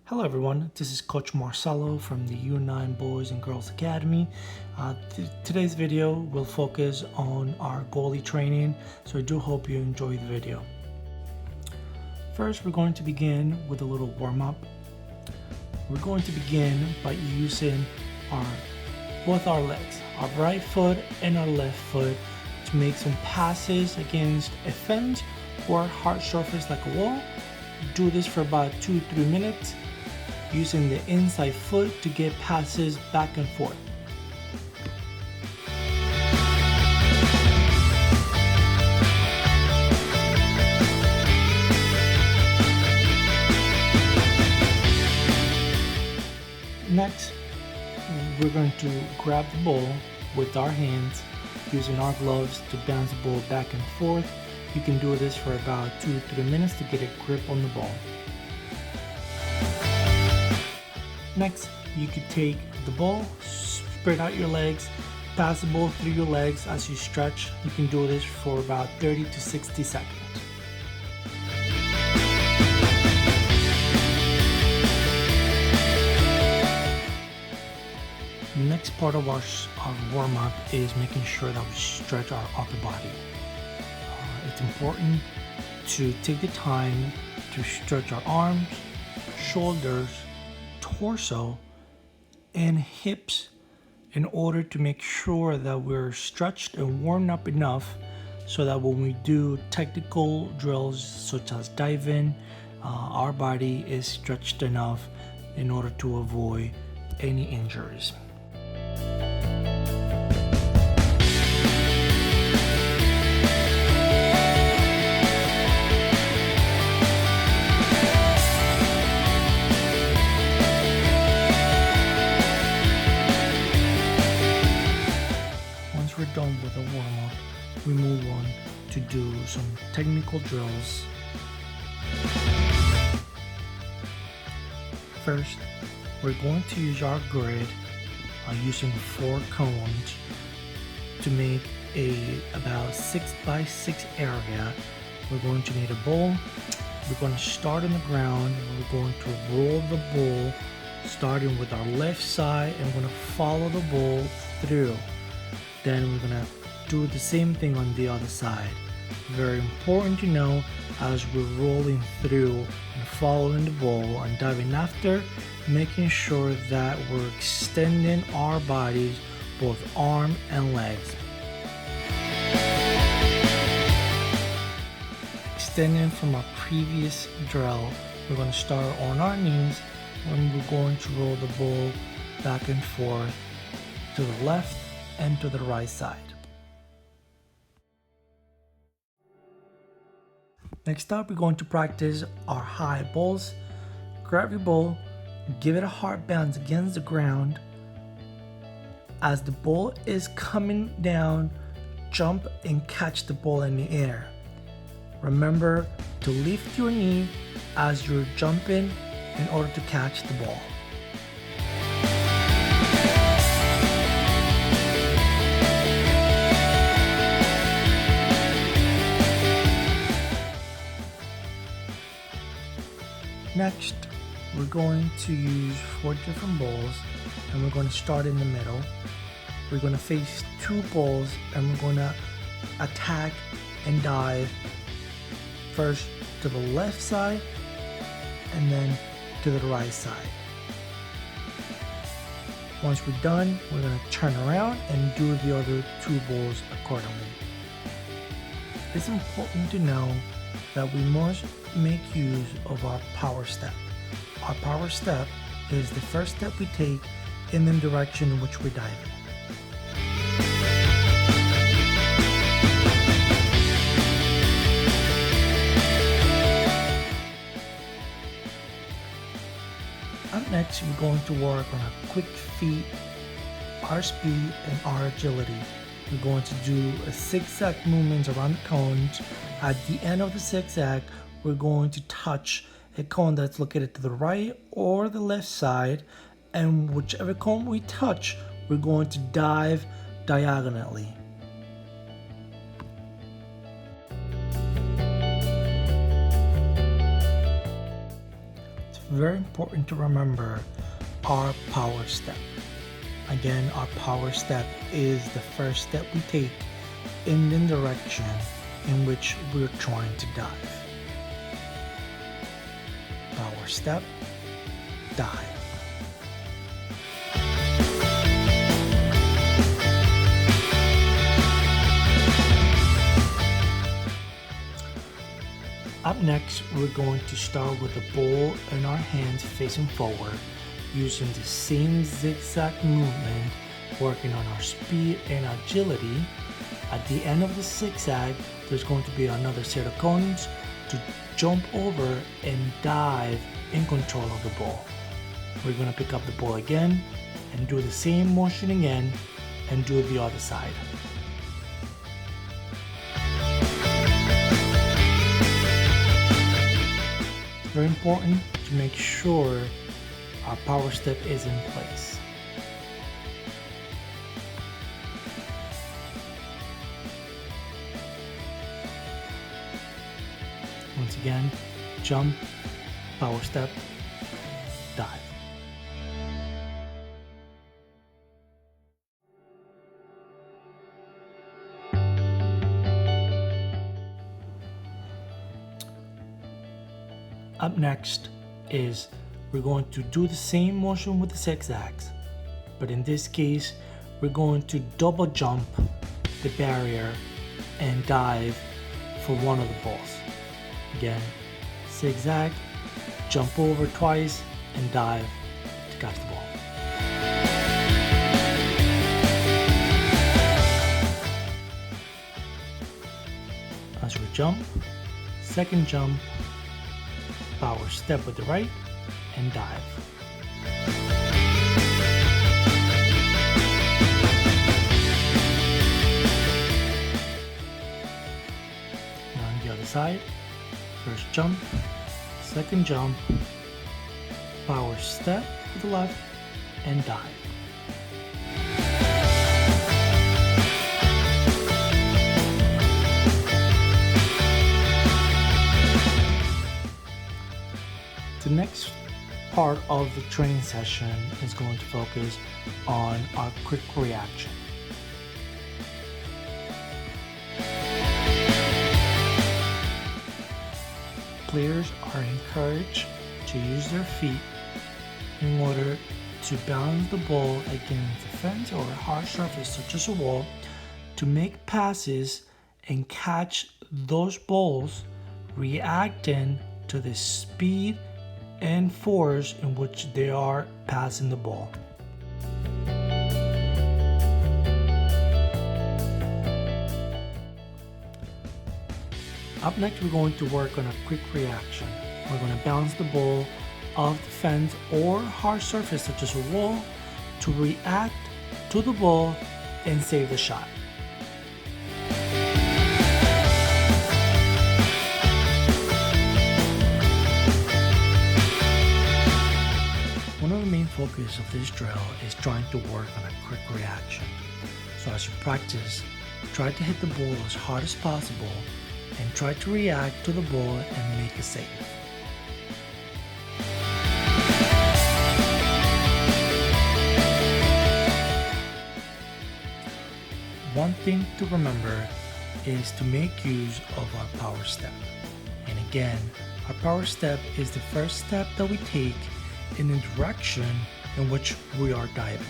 Hello everyone, this is Coach Marcelo from the U9 Boys and Girls Academy. Today's video will focus on our goalie training, so I do hope you enjoy the video. First, we're going to begin with a little warm-up. We're going to begin by using both our legs, our right foot and our left foot, to make some passes against a fence or hard surface like a wall. Do this for about 2-3 minutes, using the inside foot to get passes back and forth. Next, we're going to grab the ball with our hands, using our gloves to bounce the ball back and forth. You can do this for about 2-3 minutes to get a grip on the ball. Next, you could take the ball, spread out your legs, pass the ball through your legs as you stretch. You can do this for about 30 to 60 seconds. The next part of our warm-up is making sure that we stretch our upper body. It's important to take the time to stretch our arms, shoulders, torso, and hips in order to make sure that we're stretched and warmed up enough so that when we do technical drills such as diving, our body is stretched enough in order to avoid any injuries. We're done with the warm-up, we move on to do some technical drills. First, we're going to use our grid using 4 cones to make about 6x6 area. We're going to need a ball. We're going to start on the ground. We're going to roll the ball starting with our left side, and we're going to follow the ball through. Then we're gonna do the same thing on the other side. Very important to know, as we're rolling through and following the ball and diving after, making sure that we're extending our bodies, both arm and legs. Extending from our previous drill, we're gonna start on our knees and we're going to roll the ball back and forth to the left and to the right side. Next up, we're going to practice our high balls. Grab your ball, give it a hard bounce against the ground. As the ball is coming down, jump and catch the ball in the air. Remember to lift your knee as you're jumping in order to catch the ball. Next, we're going to use 4 different balls, and we're going to start in the middle. We're going to face 2 balls, and we're going to attack and dive first to the left side and then to the right side. Once we're done, we're going to turn around and do the other 2 balls accordingly. It's important to know that we must make use of our power step. Our power step is the first step we take in the direction in which we're diving. Up next, we're going to work on our quick feet, our speed, and our agility. We're going to do a zigzag movements around the cones. At the end of the zigzag, we're going to touch a cone that's located to the right or the left side, and whichever cone we touch, we're going to dive diagonally. very important to remember our power step. Again, our power step is the first step we take in the direction in which we're trying to dive. Power step, dive. Up next, we're going to start with the ball in our hands facing forward, using the same zigzag movement, working on our speed and agility. At the end of the zigzag, there's going to be another set of cones to jump over and dive in control of the ball. We're going to pick up the ball again and do the same motion again and do the other side. Very important to make sure our power step is in place. Once again, jump, power step, dive. Up next is we're going to do the same motion with the zigzags, but in this case we're going to double jump the barrier and dive for one of the balls. Again, zigzag, jump over twice and dive to catch the ball. As we jump, second jump, power step with the right and dive. Now on the other side, first jump, second jump, power step with the left and dive. The next part of the training session is going to focus on our quick reaction. Players are encouraged to use their feet in order to balance the ball against a fence or a hard surface such as a wall, to make passes and catch those balls, reacting to the speed and force in which they are passing the ball. Up next, we're going to work on a quick reaction. We're going to bounce the ball off the fence or hard surface such as a wall to react to the ball and save the shot. One of the main focus of this drill is trying to work on a quick reaction. So as you practice, try to hit the ball as hard as possible and try to react to the ball and make a save. One thing to remember is to make use of our power step. And again, our power step is the first step that we take in the direction in which we are diving.